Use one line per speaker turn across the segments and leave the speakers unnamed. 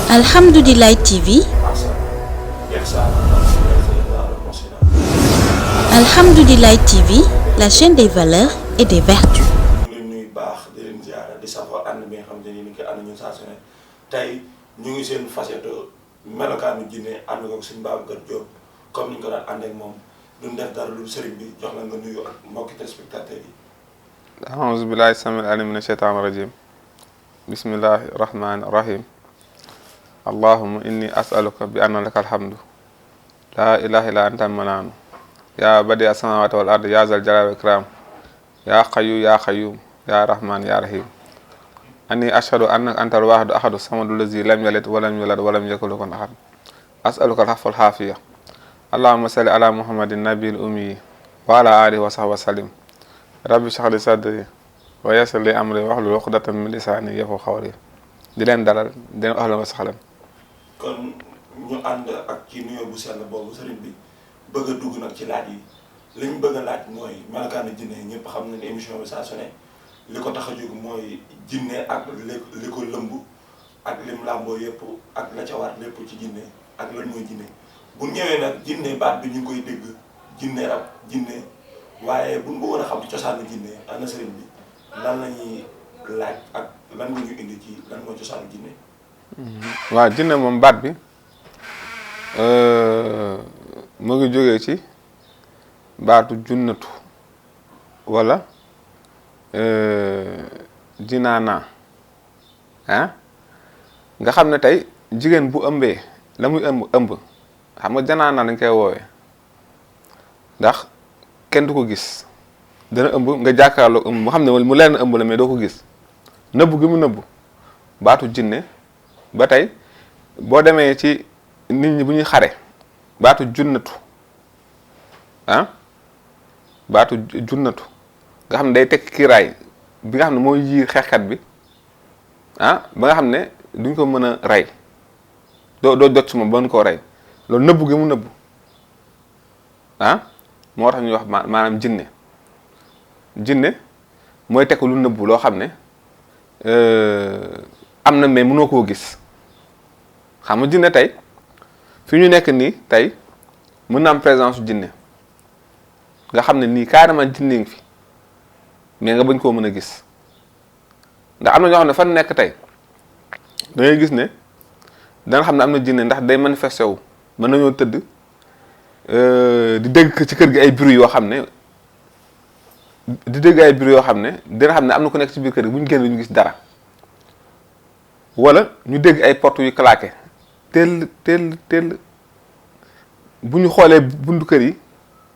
Alhamdoulilah TV. Alhamdoulilah TV, la chaîne des valeurs et des vertus.
ñu ngi seen facette melokaanu jinne ànd ko Serigne Babacar Diop comme ni ñu ko daan ànd ak moom duñ def dara lu Serigne bi jox la nga nuyu ak mbokki téléspectateurs yi.
A'uuzu billaahi samil aliim mina shaytaani rajiim. Bismillaahi rahmaani rahiim. Allahumma inni as'aluka bi anna laka alhamdu. Laa ilaaha illa anta manaanu. Yaa badi'a samaawaati wal ardi yaa zal jalaali wal ikraam. Yaa qayyu yaa qayyuum yaa rahmaan yaa rahiim. Ani ashhadu annaka antal waahidul ahadu samadu lazi lam yalid walam yulad walam yakul lahu kufuwan ahad. As'aluka al-afwa wal aafiya. Allahumma salli ala Muhammadin nabiyil ummi wa ala alihi wa sahbihi wa sallim. Rabbi shrah li sadri wa yassir li amri wahlul uqdatan min lisaani yafqahu qawli. di leen dalal di leen ahlan wa sahlan.
kon ñu ànd ak ci nuyoo bu sell boobu sëriñ bi bëgg a dugg nag ci laaj yi li ñu bëgg a laaj mooy melokaanu jinne ñëpp xam nañ émission bi saa su ne li ko tax a jóg mooy jinne ak li ko lëmb ak lim làmboo yëpp ak la ca war lépp ci jinne ak lan mooy jinne bu ñëwee nag jinne baat bi ñu ngi koy dégg jinne rab jinne waaye buñ bëggoon a xam cosaanu jinne ana sëriñ bi lan la ñuy laaj ak lan nga ñu indi ci lan mooy cosaanu jinne.
waaw jinne moom baat bi mu ngi jógee ci baatu junnatu wala jinaana nga xam ne tey jigéen bu ëmbee la muy ëmb xam nga janaana lañ koy woowee ndax kenn du ko gis dana ëmb nga jàkkaarloo ëmb mu xam ne mu leen ëmb la mais doo ko gis nëbbu gi mu nëbbu baatu jinne ba tey boo demee ci nit ñi bu ñuy xare baatu junnatu baatu junnatu nga xam ne day teg kiiraay bi nga xam ne mooy yiir xeexkat bi ba nga xam ne duñ ko mën a rey doo jot ci moom ba koo rey loolu nëbbu gi mu nëbbu moo tax ñuy wax maanaam jinne mooy teg lu nëbbu loo xam ne am na mais mënoo koo gis xam nga jinne tey fi ñu nekk nii tey mën na am présence su jinne nga xam ne nii carrément jinne ngi fi mais nga bañ koo mën a gis ndax am na ñoo xam ne fan nekk tey da ngay gis ne danga xam ne am na jinne ndax day manifesté wu mën nañoo tëdd di dégg ci kër gi ay bruit yoo xam ne dina xam ne am na ku nekk ci biir kër gi bu ñu génn ñu gis dara wala ñu dégg ay porte yu claqué teel bu ñu xoolee buntu kër yi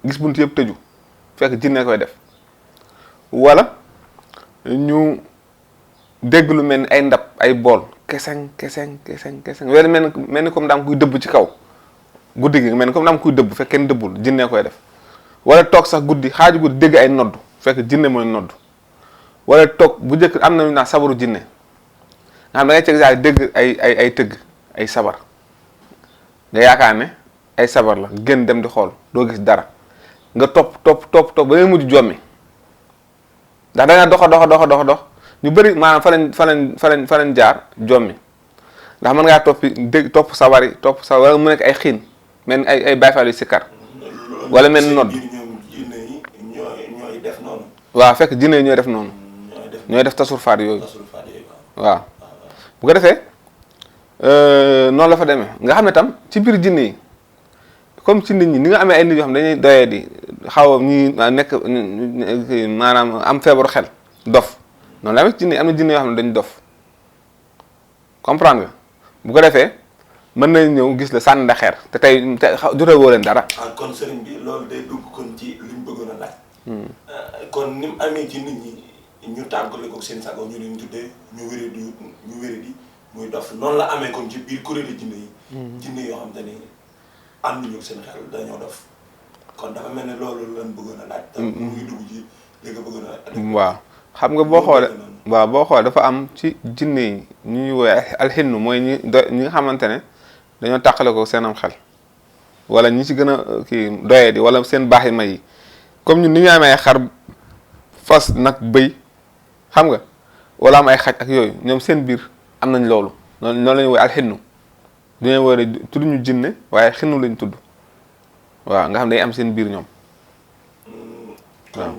gis buntu yëpp tëju fekk jinne koy def wala ñu dégg lu mel ni ay ndab ay bool keseng wala mel ni comme daam kuy dëbb ci kaw guddi gi mel ni comme daam kuy dëbb fekk kenn dëbbul jinne koy def wala toog sax guddi xaaju guddi dégg ay nodd fekk jinne mooy nodd wala toog bu njëkk am na ñu naan sabaru jinne nga xam da ngay ceg saa dégg ay tëgg ay sabar nga yaakaar ne ay sabar la gën dem di xool doo gis dara nga topp ba ngay mujj jommi ndax da nga dox ñu bëri maanaam fa lañ jaar jommi ndax mën ngaa topp sabar yi wala mu nekk ay xiin mel ni ay bayfaal yu sikkar wala mel ni nodd waaw fekk jinne yi ñooy def noonu ñooy def tasurfaat yooyu waaw bu ko defee noonu la fa demee nga xam ne tam ci biir jinne yi comme ci nit ñi ni nga amee ay nit yoo xam dañuy doyee di xaw a ñi nekk maanaam am feebaru xel dof noonu la amee jinne am na jinne yoo xam ne dañu dof comprendre nga bu ko defee mën nañ ñëw gis la sànni la xeer te tey jotee woo leen dara.
kon sëriñ bi loolu day dugg kon ci li mu bëggoon a laaj. kon ni mu amee ci nit ñi ñu tàggale ko seen sago ñu leen tuddee ñu wéradi muy dof noonu la amee kon ci biir kuréelu jinne yi. jinne yoo xam te ni ànduñu seen xel dañoo dof kon dafa mel ne loolu lañ bëggoon a laaj. tam mu ngi dugg ci li nga bëggoon a.
waaw xam nga boo xoolee dafa am ci jinne yi ñu ñuy woowee alxinnu mooy ñi nga xamante ne dañoo tàqale ko seenam xel wala ñi ci gën a kii doyee di wala seen baaxi may yi comme ñun ni ñu amee xar fas nag bëy xam nga wala am ay xaj ak yooyu ñoom seen biir am nañ loolu noonu la ñuy woowee alxinnu dañoo war a tudd ñu jinne waaye xinu lañ tudd waaw nga xam day am seen biir ñoom.
waaw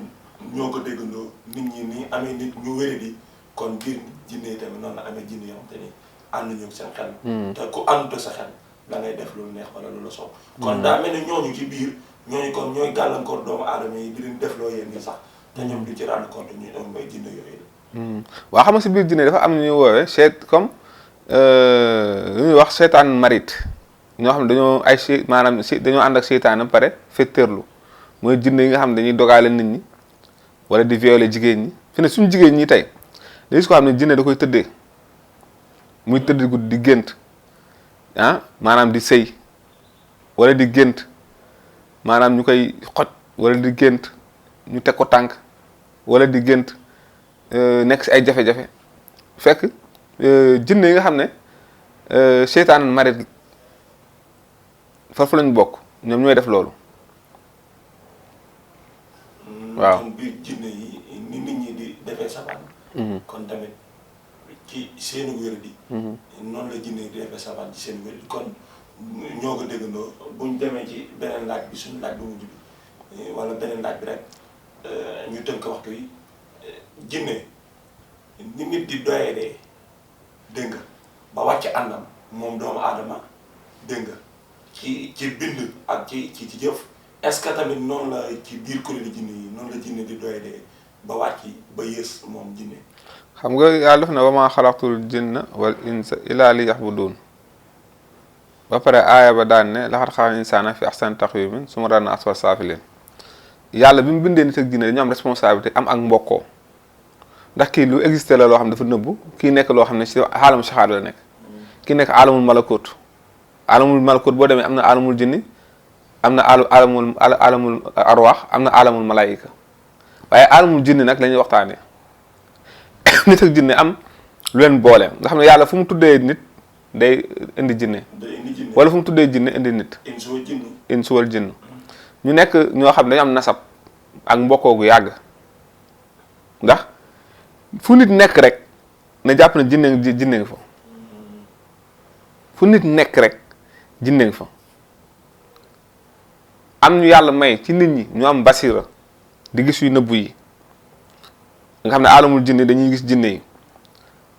ñoo ko déggandoo nit ñi ni amee nit ñu wéré di kon biir jinne yi tamit noonu la amee jinne yoo xam te ni ànduñu ak seen xel. te ku àndut sa xel da ngay def lu neex wala lu la soob. kon daa mel ni ñooñu ci biir ñooñu kon ñooy gàllankoor doomu aadama yi di leen def loo yéen ñi sax te ñoom du ci rendre compte ñu mooy jinne yooyu la.
waaw xam nga si biir jinne dafa am ñu ñuy woowee comme lu ñuy wax seytaan marit ñoo xam ne dañoo maanaam dañoo ànd ak seytaan ba pare fetteerlu mooy jinne yi nga xam ne dañuy dogaale nit ñi wala di violer jigéen ñi fi ne suñu jigéen ñi tey da gis ko xam ne jinne da koy tëddee muy tëdd guddi di gént maanaam di sëy wala di gént maanaam ñu koy xoj wala di gént ñu teg ko tànk wala di gént nekk si ay jafe-jafe fekk jinne yi nga xam ne seytaan marit foofu lañu bokk ñoom ñooy def loolu waaw
kon biir jinne yi ni nit ñi di defee sabaan kon tamit ci seeni wér-di noonu la jinne yi di defee sabaan ci seen wér-di kon ñoo ko déggandoo buñ demee ci beneen laaj bi suñu laaj bu mujj bi wala beneen laaj bi rek ñu tënk waxtu yi jinne ni nit di doyadee dégg nga ba wàcc àndam moom doomu aadama dégg nga ci bind ak ci jëf est-ce que tamit noonu la ci biir kuréelu jinne yi noonu la jinne di doyadee ba wàcc ba yées moom jinne
xam nga yàlla def na wa maa xalaqtul jinna wal insa illa li yaxbudun ba pare aaya ba daan ne laxat xalaqnal insaana fi ahsani taqwiimin summa radadnaahu asfala saafiliin yàlla bi mu bindee nit ak jinne dañoo am responsabilité am ak mbokkoo ndax kii lu existé la loo xam dafa nëbbu kii nekk loo xam ne ci aalamu shahaada la nekk kii nekk alamul malakut boo demee am na alamul jinni am na alamul arwaax am na alamul malaayika waaye alamul jinni nag la ñuy waxtaanee nit ak jinne am lu leen boole nga xam ne yàlla fu mu tuddee nit day indi jinne wala fu mu tuddee jinne indi nit insu wal jinn ñu nekk ñoo xam ne dañu am nasab ak mbokkoo gu yàgg ndax fu nit nekk rek na jàpp ne jinne ngi fa fu nit nekk rek jinne ngi fa am ñu yàlla may ci nit ñi ñu am basira di gis yu nëbbu yi nga xam ne alamul jinne dañuy gis jinne yi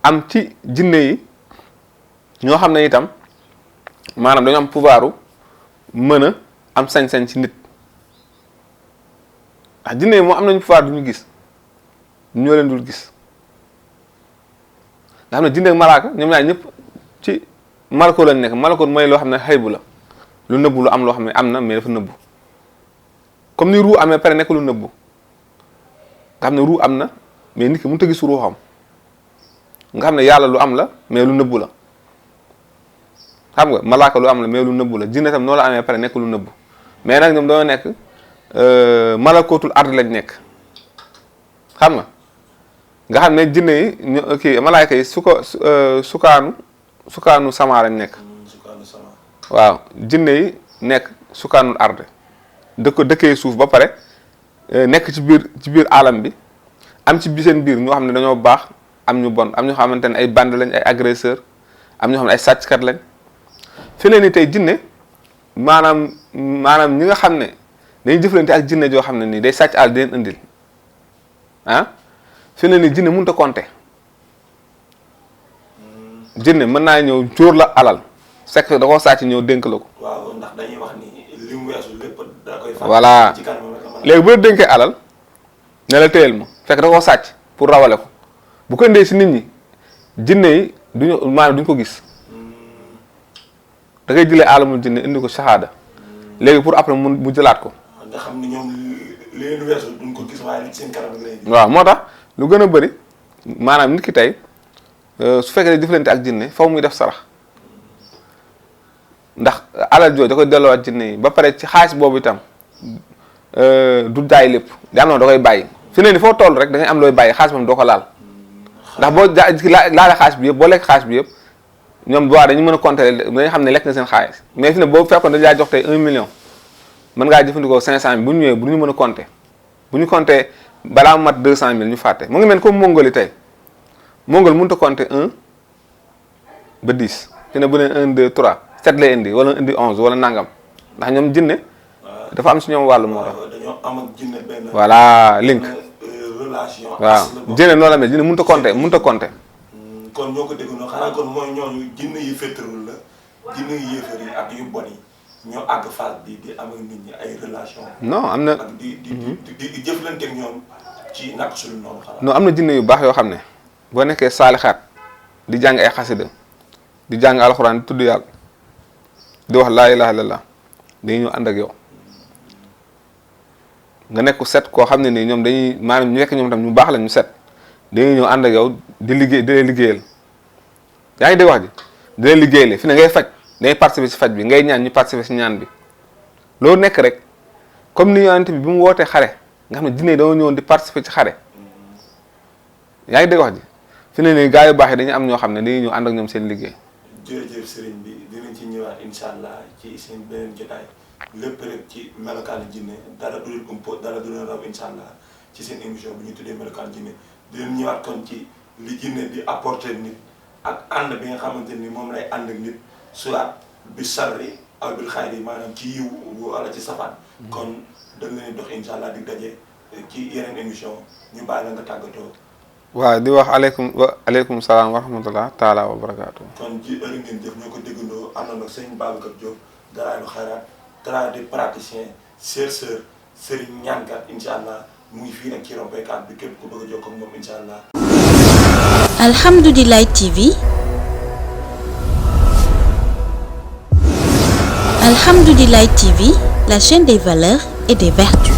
am ci jinne yi ñoo xam ne itam maanaam dañu am pouvoiru mën a am sañ-sañ ci nit ndax jinne yi moo am nañu pouvoir du ñu gis ñoo leen dul gis nga xam ne jinne ak malaaka ñoom ñaar ñëpp ci malako lañ nekk malako mooy loo xam ne xëybu la lu nëbbu lu am loo xam ne am na mais dafa nëbbu comme ni ruu amee pare nekk lu nëbbu nga xam ne ruu am na mais nit ki mënut a gis ruuxam nga xam ne yàlla lu am la mais lu nëbbu la xam nga malaaka lu am la mais lu nëbbu la jinne tam noonu la amee pare nekk lu nëbbu mais nag ñoom dañoo nekk malakootul ard lañ nekk xam nga xam ne jinne yi kii malaayka yi sukaanu sama lañ nekk waaw jinne yi nekk sukaanul ard dëkkee suuf ba pare nekk ci biir alam bi am ci seen biir ñoo xam ne dañoo baax am ñu bon am ñoo xamante ne ay bande lañ ay agresseur am ñoo xam ne ay sàcckat lañ fi ne ni tey jinne maanaam ñi nga xam ne dañuy jëflante ak jinne joo xam ne nii day sàcc àll di leen indil fi ne ni jinne mënut a compter jinne mën naa ñëw jóor la alal fekk da koo sàcc ñëw dénk la ko.
waaw ndax dañuy wax ni li mu weesu lépp da koy fàtte.
voilà léegi bu la dénkee alal ne la téyel ma fekk da koo sàcc pour rawale ko bu ko indee si nit ñi jinne yi duñu ko gis da ngay jëlee alamul jinne indi ko shahada léegi pour après mu jëlaat ko.
nga xam ni ñoom li leen weesu duñ ko gis waaye li ci seen kanam lay gis.
waaw moo tax lu gën a bëri maanaam nit ki tey su fekkee jëflante ak jinne faw muy def sarax ndax alal jooju da koy delloowaat jinne yi ba pare ci xaalis boobu itam du jaay lépp di am na da koy bàyyi fi ne ni foo toll rek da ngay am looy bàyyi xaalis moom doo ko laal ndax boo laale xaalis bi yëpp boo lekk xaalis bi yëpp ñoom bu dañu mën a compter dañu xam ne lekk na seen xaalis mais fi ne boo fekkoon dañu laa jox tey 1 million mën ngaa jëfandikoo 500 000 bu ñu ñëwee bu ñu mën a compter bu ñu compter balaa mat 200 000 ñu fàtte mu ngi mel comme Mongol yi tey Mongol mënut a compter 1 ba 10 fi ne bu ne 1 2 3 7 lay indi wala indi 11 wala nangam ndax ñoom jinne dafa am si ñoom wàllu moo tax.
dañoo am ak jinne benn.
voilà link.
relation.
waaw jinne noonu la mel jinne mënut a compter.
kon ñoo ko déggoo xanaa kon mooy ñooñu jinne yi féttarul la jinne yi yéefar yi ak yu bon yi ñoo àgg phase bi di am ak nit ñi ay relation.
non am na
ak di jëflanteeg ñoom ci naka suñu noonu xanaa.
non am na jinne yu baax yoo xam ne boo nekkee saalixaat di jàng ay xasida di jàng alxuraan di tudd yàlla di wax laa ilaha illallah dañuy ñëw ànd ak yow nga nekk set koo xam ne nii ñoom dañuy maanaam ñu nekk ñoom tam ñu baax la ñu set dañuy ñëw ànd ak yow di leen liggéeyal yaa ngi dégg wax ji di leen liggéeyale fi ne ngay faj ngay participer ci faj bi ngay ñaan ñu participer ci ñaan bi loolu nekk rek comme ni yonent bi mu wootee xare nga xam ne jinne dañoo ñëwoon di participer ci xare yaa ngi dégg wax ji fi ne nii gaa yu baax yi dañuy am ñoo xam ne dañuy ñëw ànd ak ñoom seen liggéey.
jërëjëf sëriñ bi dinañ ci ñëwaat incha allah ci seen beneen jotaay lépp rek ci melokaanu jinne dara du leen umpo dara du leen raw incha allah ci seen émission bu ñu tuddee melokaanu jinne dinañ ñëwaat kon ci li jinne di apporter nit ak ànd bi nga xamante ni moom lay ànd ak nit soit bi sarri aw bil xayri maanaam ci yiw wala ci safaan. kon dañ leen dox incha allah di daje ci yeneen émission ñu bàyyi la nga tàggatoo.
waaw di wax aleykum salaam wa rahmatullah taala wa barakaatu.
kon ji ëllëg ngeen jëf ñoo ko déggandoo àndoon ak sëñ Babacar Diop Dalaa'ilul Xayraat tradipraticien chercheur sëriñ ñaankat incha allah mu ngi fii nag ci rompékat bi képp ku bëgg a jokkoo ak moom incha allah.
Alhamdoulilah TV. Alhamdoulilah TV, la chaîne des valeurs et des vertus.